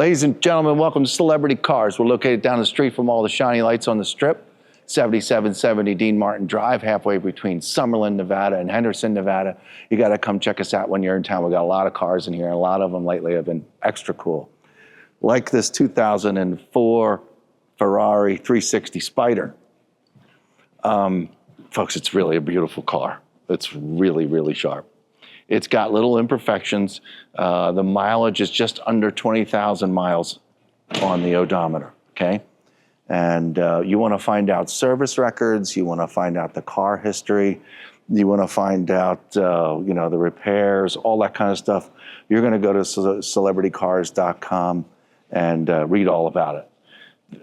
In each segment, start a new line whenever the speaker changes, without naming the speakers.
Ladies and gentlemen, welcome to Celebrity Cars. We're located down the street from all the shiny lights on the Strip, 7770 Dean Martin Drive, halfway between Summerlin, Nevada and Henderson, Nevada. You got to come check us out when you're in town. We got a lot of cars in here, and a lot of them lately have been extra cool. Like this 2004 Ferrari 360 Spider. Folks, it's really a beautiful car. It's really, really sharp. It's got little imperfections. The mileage is just under 20,000 miles on the odometer, okay? And you want to find out service records, you want to find out the car history, you want to find out, you know, the repairs, all that kind of stuff. You're going to go to celebritycars.com and read all about it.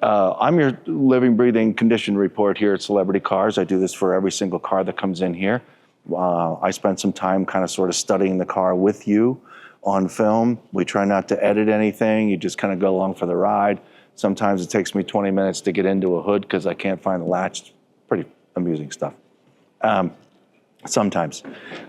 I'm your living, breathing condition report here at Celebrity Cars. I do this for every single car that comes in here. I spent some time kind of sort of studying the car with you on film. We try not to edit anything. You just kind of go along for the ride. Sometimes it takes me 20 minutes to get into a hood because I can't find the latch. Pretty amusing stuff. Sometimes.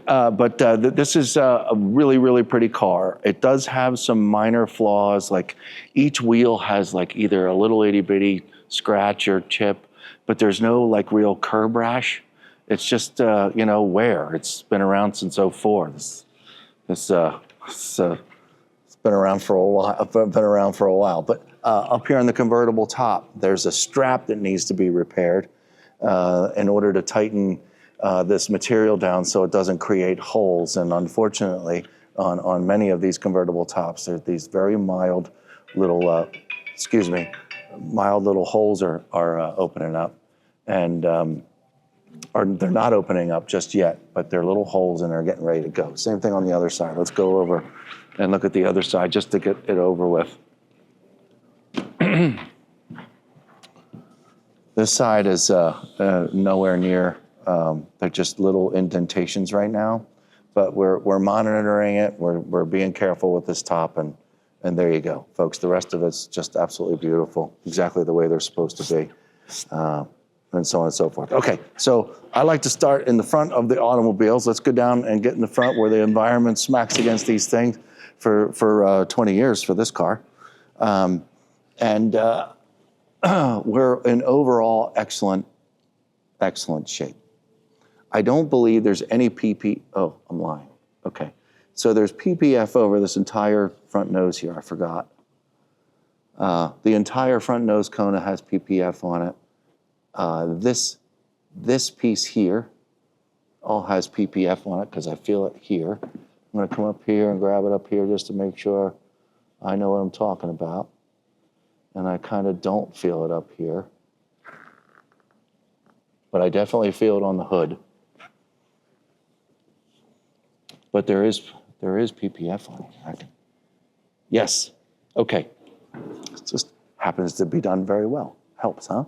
This is a really, really pretty car. It does have some minor flaws, like each wheel has like either a little itty bitty scratch or chip, but there's no like real curb rash. It's just, you know, wear. It's been around since '04. It's been around for a while. But up here on the convertible top, there's a strap that needs to be repaired in order to tighten this material down so it doesn't create holes. And unfortunately, on many of these convertible tops, there's these very mild little, mild little holes are opening up. And or they're not opening up just yet, but they're little holes and they're getting ready to go. Same thing on the other side. Let's go over and look at the other side just to get it over with. This side is nowhere near. They're just little indentations right now, but we're monitoring it. We're being careful with this top, and there you go, folks. The rest of it's just absolutely beautiful, exactly the way they're supposed to be. And so on and so forth. Okay, so I like to start in the front of the automobiles. Let's go down and get in the front where the environment smacks against these things for 20 years for this car. We're in overall excellent shape. I don't believe there's any oh, I'm lying. Okay, so there's PPF over this entire front nose here, I forgot. The entire front nose Kona has PPF on it. This piece here all has PPF on it because I feel it here. I'm going to come up here and grab it up here just to make sure I know what I'm talking about. And I kind of don't feel it up here. But I definitely feel it on the hood. But there is PPF on it. Yes. Okay. It just happens to be done very well. Helps, huh?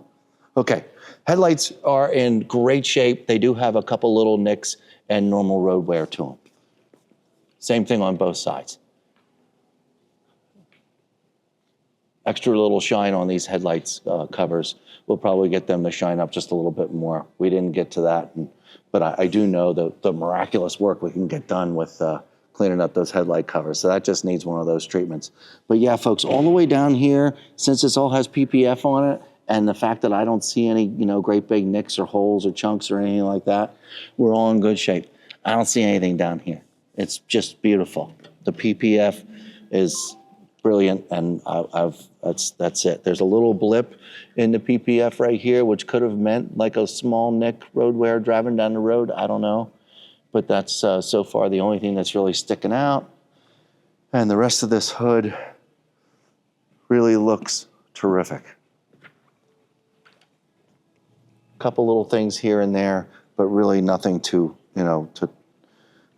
Okay, headlights are in great shape. They do have a couple little nicks and normal road wear to them. Same thing on both sides. Extra little shine on these headlights covers. We'll probably get them to shine up just a little bit more. We didn't get to that, but I do know the miraculous work we can get done with cleaning up those headlight covers. So that just needs one of those treatments. But yeah, folks, all the way down here, since this all has PPF on it, and the fact that I don't see any, you know, great big nicks or holes or chunks or anything like that, we're all in good shape. I don't see anything down here. It's just beautiful. The PPF is brilliant, and that's it. There's a little blip in the PPF right here, which could have meant like a small nick road wear driving down the road. I don't know, but that's so far the only thing that's really sticking out. And the rest of this hood really looks terrific. Couple little things here and there, but really nothing to, you know,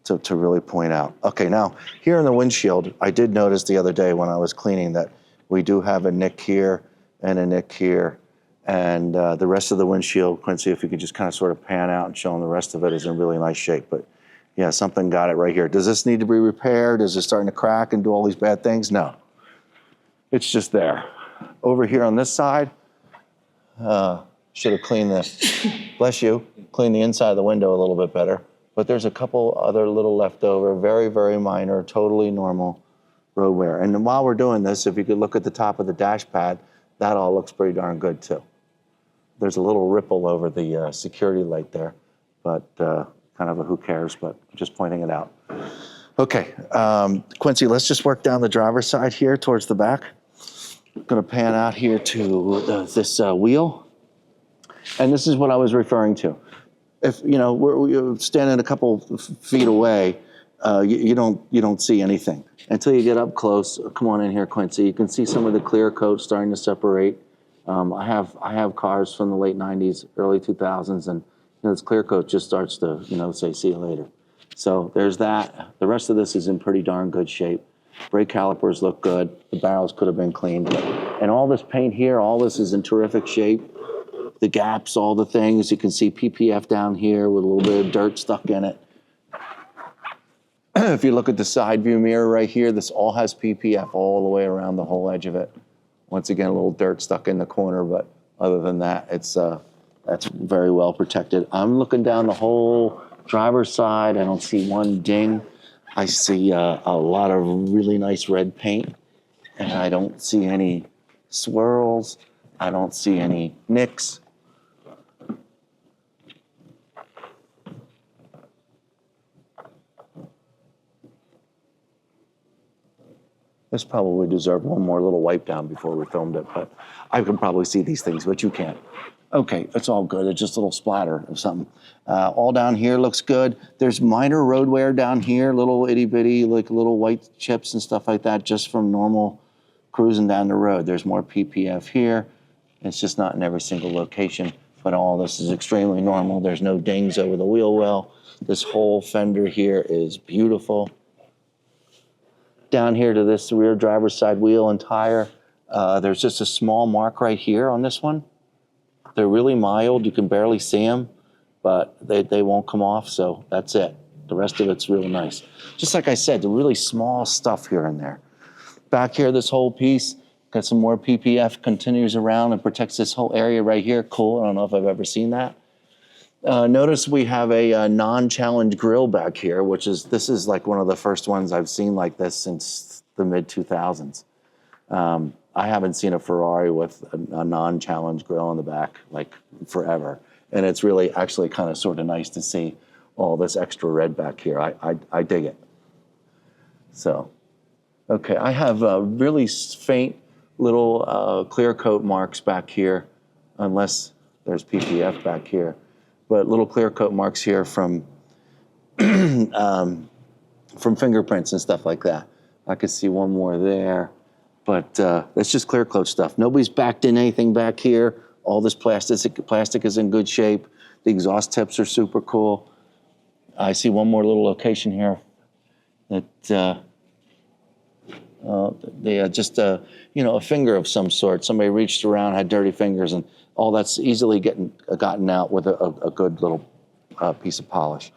to really point out. Okay, now here in the windshield, I did notice the other day when I was cleaning that we do have a nick here and a nick here, and the rest of the windshield, Quincy, if you could just kind of sort of pan out and show them the rest of it is in really nice shape. But yeah, something got it right here. Does this need to be repaired? Is it starting to crack and do all these bad things? No, it's just there. Over here on this side, should have cleaned this, bless you, cleaned the inside of the window a little bit better. But there's a couple other little leftover, very, very minor, totally normal road wear. And while we're doing this, if you could look at the top of the dash pad, that all looks pretty darn good too. There's a little ripple over the security light there, but kind of a who cares, but just pointing it out. Okay, Quincy, let's just work down the driver's side here towards the back. I'm gonna pan out here to this wheel. And this is what I was referring to. If, you know, we're standing a couple feet away, you don't see anything until you get up close. Come on in here, Quincy. You can see some of the clear coat starting to separate. I have cars from the late 90s, early 2000s, and this clear coat just starts to, say, see you later. So there's that. The rest of this is in pretty darn good shape. Brake calipers look good. The barrels could have been cleaned. And all this paint here, all this is in terrific shape. The gaps, all the things. You can see PPF down here with a little bit of dirt stuck in it. If you look at the side view mirror right here, this all has PPF all the way around the whole edge of it. Once again, a little dirt stuck in the corner, but other than that, that's very well protected. I'm looking down the whole driver's side. I don't see one ding. I see a lot of really nice red paint, and I don't see any swirls. I don't see any nicks. This probably deserved one more little wipe down before we filmed it, but I can probably see these things, but you can't. Okay, it's all good. It's just a little splatter of something. All down here looks good. There's minor road wear down here, little itty bitty, like little white chips and stuff like that, just from normal cruising down the road. There's more PPF here. It's just not in every single location, but all this is extremely normal. There's no dings over the wheel well. This whole fender here is beautiful. Down here to this rear driver's side wheel and tire, there's just a small mark right here on this one. They're really mild. You can barely see them, but they won't come off, so that's it. The rest of it's real nice. Just like I said, the really small stuff here and there. Back here, this whole piece, got some more PPF, continues around and protects this whole area right here. Cool, I don't know if I've ever seen that. Notice we have a non-challenge grill back here, this is like one of the first ones I've seen like this since the mid-2000s. I haven't seen a Ferrari with a non-challenge grill on the back like forever. And it's really actually kind of sort of nice to see all this extra red back here. I dig it. So, okay, I have really faint little clear coat marks back here, unless there's PPF back here. But little clear coat marks here from fingerprints and stuff like that. I could see one more there, but it's just clear coat stuff. Nobody's backed in anything back here. All this plastic is in good shape. The exhaust tips are super cool. I see one more little location here that they just a finger of some sort. Somebody reached around, had dirty fingers, and all that's easily gotten out with a good little piece of polish.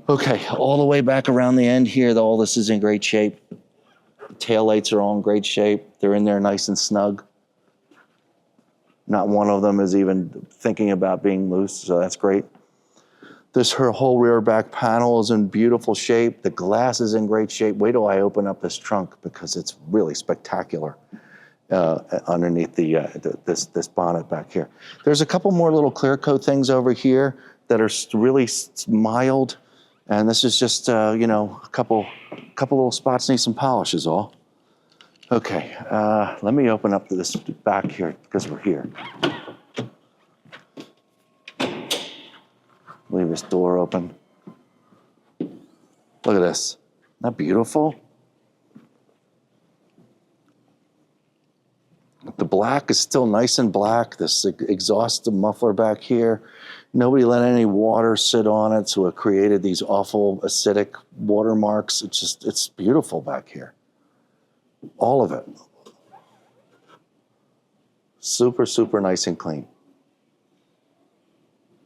Okay, all the way back around the end here, all this is in great shape. The taillights are all in great shape. They're in there nice and snug. Not one of them is even thinking about being loose, so that's great. Her whole rear back panel is in beautiful shape. The glass is in great shape. Wait till I open up this trunk because it's really spectacular underneath this bonnet back here. There's a couple more little clear coat things over here that are really mild, and this is just a couple little spots need some polish is all. Okay, let me open up this back here because we're here. Leave this door open. Look at this. Isn't that beautiful? The black is still nice and black. This exhaust muffler back here. Nobody let any water sit on it, so it created these awful acidic watermarks. It's beautiful back here. All of it. Super, super nice and clean.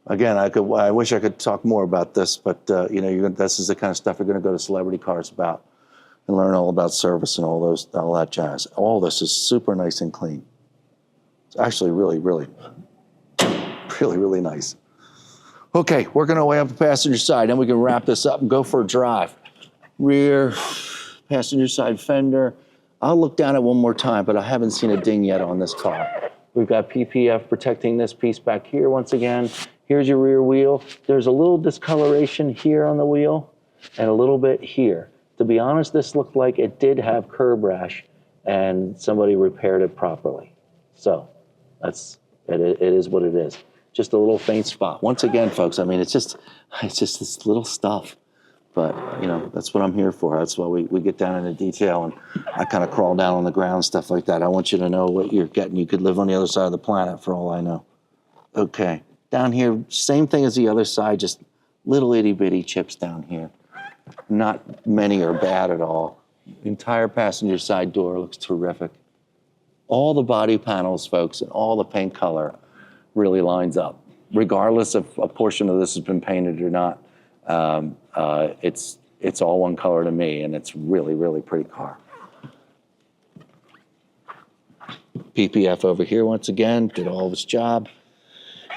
Again, I wish I could talk more about this, but this is the kind of stuff you're going to go to Celebrity Cars about and learn all about service and all that jazz. All this is super nice and clean. It's actually really, really, really, really nice. Okay, working our way up the passenger side, then we can wrap this up and go for a drive. Rear passenger side fender. I'll look down at one more time, but I haven't seen a ding yet on this car. We've got PPF protecting this piece back here once again. Here's your rear wheel. There's a little discoloration here on the wheel and a little bit here. To be honest, this looked like it did have curb rash and somebody repaired it properly. So it is what it is. Just a little faint spot. Once again, folks, I mean, it's just this little stuff. But, you know, that's what I'm here for. That's why we get down into detail and I kind of crawl down on the ground, stuff like that. I want you to know what you're getting. You could live on the other side of the planet for all I know. Okay, down here, same thing as the other side, just little itty bitty chips down here. Not many are bad at all. The entire passenger side door looks terrific. All the body panels, folks, and all the paint color really lines up. Regardless if a portion of this has been painted or not, it's all one color to me, and it's really, really pretty car. PPF over here once again, did all of its job.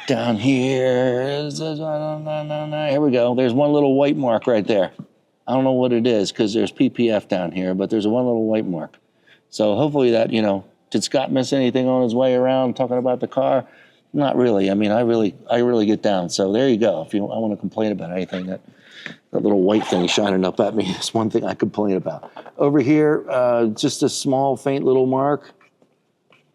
Down here, here we go. There's one little white mark right there. I don't know what it is because there's PPF down here, but there's one little white mark. So hopefully that, you know, did Scott miss anything on his way around talking about the car? Not really. I mean, I really get down. So there you go. If I want to complain about anything, that little white thing shining up at me is one thing I complain about. Over here, just a small, faint little mark.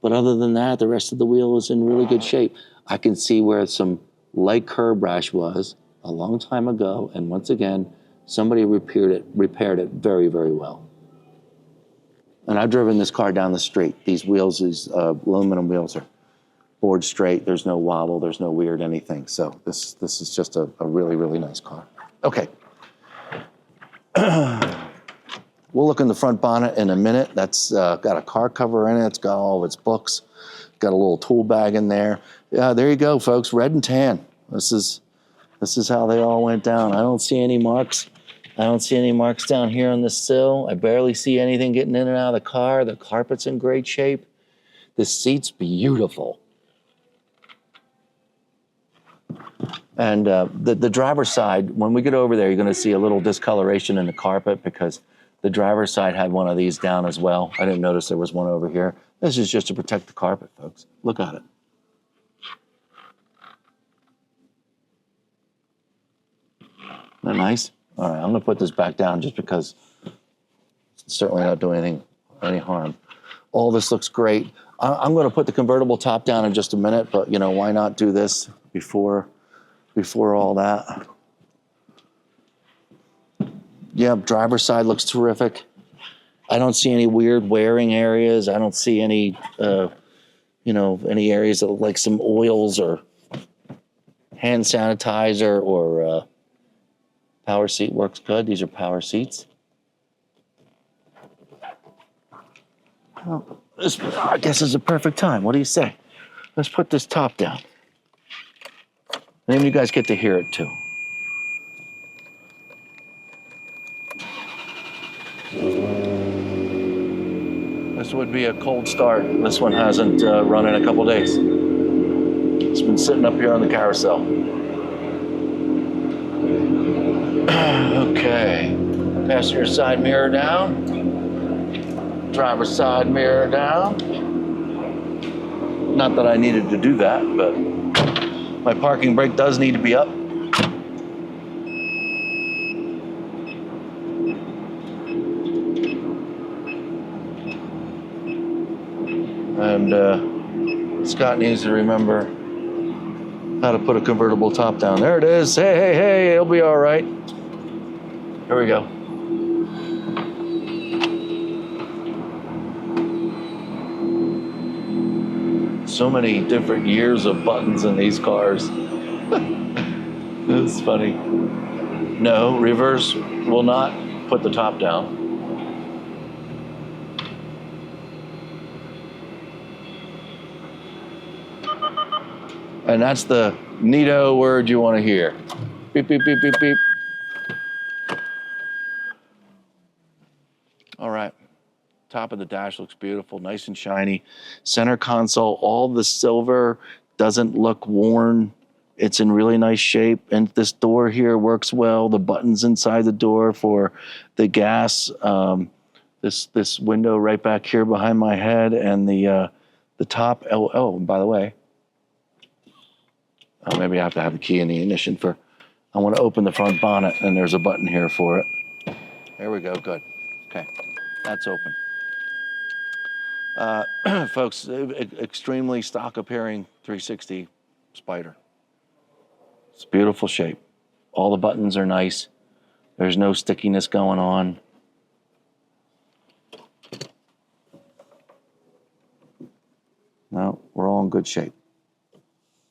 But other than that, the rest of the wheel is in really good shape. I can see where some light curb rash was a long time ago. And once again, somebody repaired it very, very well. And I've driven this car down the street. These wheels, these aluminum wheels are board straight. There's no wobble. There's no weird anything. So this is just a really, really nice car. Okay. We'll look in the front bonnet in a minute. That's got a car cover in it. It's got all of its books. Got a little tool bag in there. Yeah, there you go, folks. Red and tan. This is how they all went down. I don't see any marks. I don't see any marks down here on the sill. I barely see anything getting in and out of the car. The carpet's in great shape. The seat's beautiful. And the driver's side, when we get over there, you're going to see a little discoloration in the carpet because the driver's side had one of these down as well. I didn't notice there was one over here. This is just to protect the carpet, folks. Look at it. Isn't that nice? All right, I'm going to put this back down just because it's certainly not doing any harm. All this looks great. I'm going to put the convertible top down in just a minute, but, you know, why not do this before all that? Yeah, driver's side looks terrific. I don't see any weird wearing areas. I don't see any, any areas that look like some oils or hand sanitizer or power seat works good. These are power seats. Well, I guess is a perfect time. What do you say? Let's put this top down. And then you guys get to hear it too. This would be a cold start. This one hasn't run in a couple days. It's been sitting up here on the carousel. Okay. Passenger side mirror down. Driver's side mirror down. Not that I needed to do that, but my parking brake does need to be up. And Scott needs to remember how to put a convertible top down. There it is. Hey, it'll be all right. Here we go. So many different years of buttons in these cars. It's funny. No, reverse will not put the top down. And that's the neato word you want to hear. Beep, beep, beep, beep, beep. All right. Top of the dash looks beautiful, nice and shiny. Center console, all the silver doesn't look worn. It's in really nice shape. And this door here works well. The buttons inside the door for the gas this window right back here behind my head, and the top. Oh, by the way, maybe I have to have the key in the ignition for. I want to open the front bonnet, and there's a button here for it. There we go. Good. Okay, that's open. Folks, extremely stock appearing 360 Spider. It's a beautiful shape. All the buttons are nice. There's no stickiness going on. No, we're all in good shape.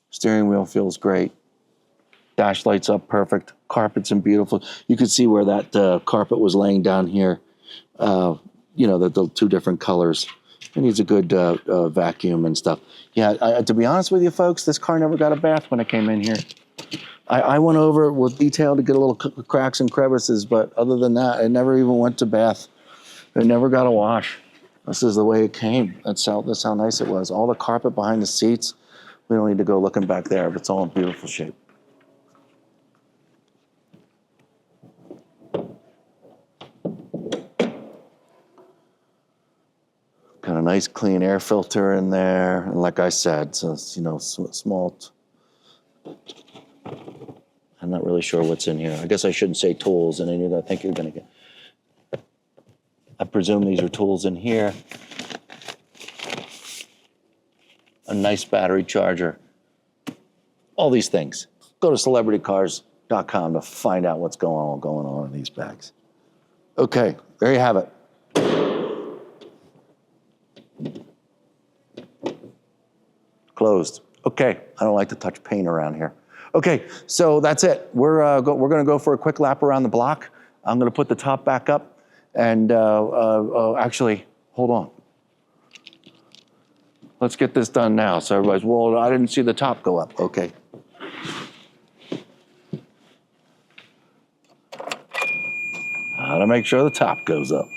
Steering wheel feels great. Dash lights up perfect. Carpet's in beautiful. You can see where that carpet was laying down here. You know, the two different colors. It needs a good vacuum and stuff. Yeah, to be honest with you, folks, this car never got a bath when it came in here. I went over it with detail to get a little cracks and crevices, but other than that, it never even went to bath. It never got a wash. This is the way it came. That's how nice it was. All the carpet behind the seats. We don't need to go looking back there, but it's all in beautiful shape. Got a nice clean air filter in there, and like I said, so it's, you know, small. I'm not really sure what's in here. I guess I shouldn't say tools, and I think you're going to get. I presume these are tools in here. A nice battery charger. All these things. Go to celebritycars.com to find out what's going on in these bags. Okay, there you have it. Closed. Okay, I don't like to touch paint around here. Okay, so that's it. We're going to go for a quick lap around the block. I'm going to put the top back up, and actually, hold on. Let's get this done now. So everybody's, well, I didn't see the top go up. Okay. How to make sure the top goes up.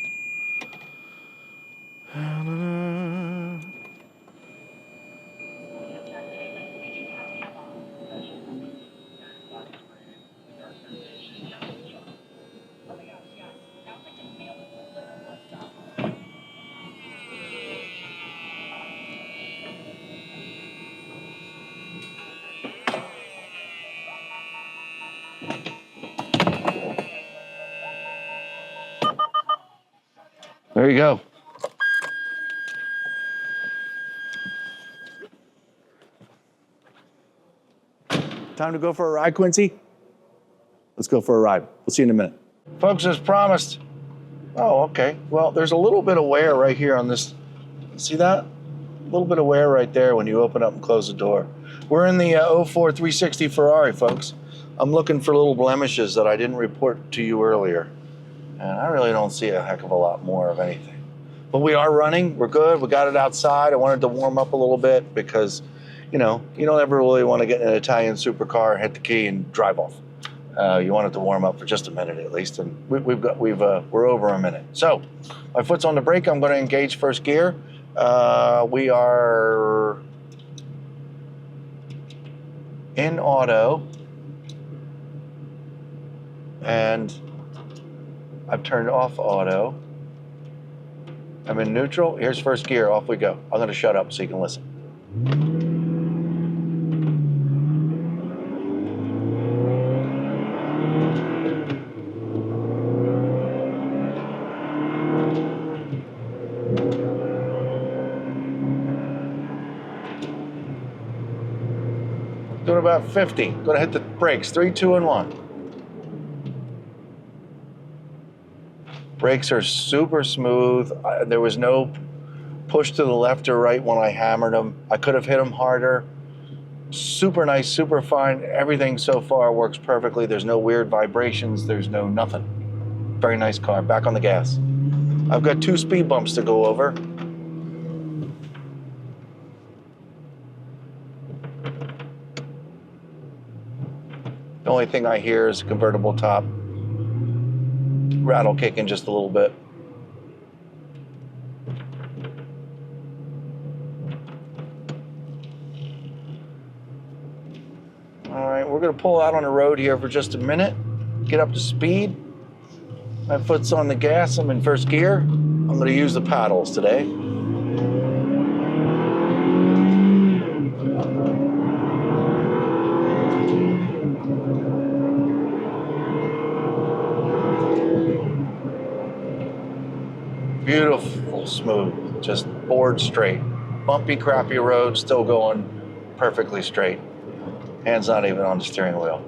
There you go. Time to go for a ride, Quincy? Let's go for a ride. We'll see you in a minute. Folks, as promised. Oh, okay. Well, there's a little bit of wear right here on this. See that? A little bit of wear right there when you open up and close the door. We're in the 04 360 Ferrari, folks. I'm looking for little blemishes that I didn't report to you earlier. And I really don't see a heck of a lot more of anything. But we are running. We're good. We got it outside. I wanted to warm up a little bit because, you know, you don't ever really want to get in an Italian supercar, hit the key, and drive off. You want it to warm up for just a minute at least, and we're over a minute. So, my foot's on the brake. I'm going to engage first gear. We are in auto, and I've turned off auto. I'm in neutral. Here's first gear. Off we go. I'm going to shut up so you can listen. Doing about 50. Going to hit the brakes. 3, 2, and 1. Brakes are super smooth. There was no push to the left or right when I hammered them. I could have hit them harder. Super nice, super fine. Everything so far works perfectly. There's no weird vibrations. There's no nothing. Very nice car. Back on the gas. I've got 2 speed bumps to go over. The only thing I hear is a convertible top. Rattle kicking just a little bit. All right, we're gonna pull out on the road here for just a minute, get up to speed. My foot's on the gas, I'm in first gear. I'm going to use the paddles today. Beautiful, smooth, just board straight. Bumpy, crappy road, still going perfectly straight. Hands not even on the steering wheel.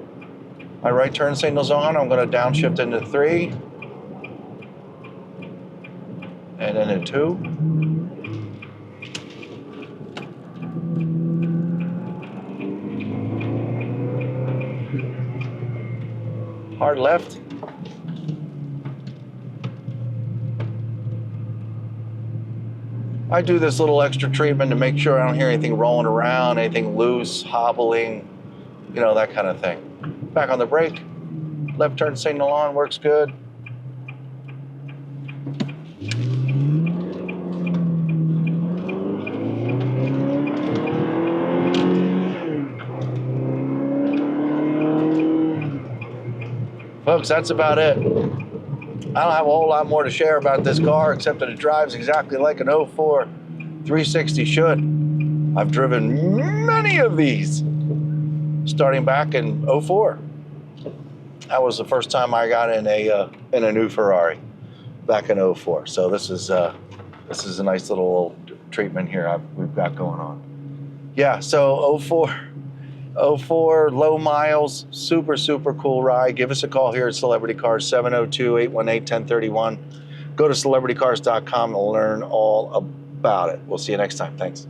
My right turn signal's on. I'm going to downshift into 3. And then in 2. Hard left. I do this little extra treatment to make sure I don't hear anything rolling around, anything loose, hobbling, you know, that kind of thing. Back on the brake. Left turn signal on, works good. Folks, that's about it. I don't have a whole lot more to share about this car except that it drives exactly like an 04 360 should. I've driven many of these starting back in 04. That was the first time I got in a new Ferrari back in 04. So this is a nice little treatment here we've got going on. Yeah, so 04, low miles, super, super cool ride. Give us a call here at Celebrity Cars, 702-818-1031. Go to celebritycars.com and learn all about it. We'll see you next time. Thanks.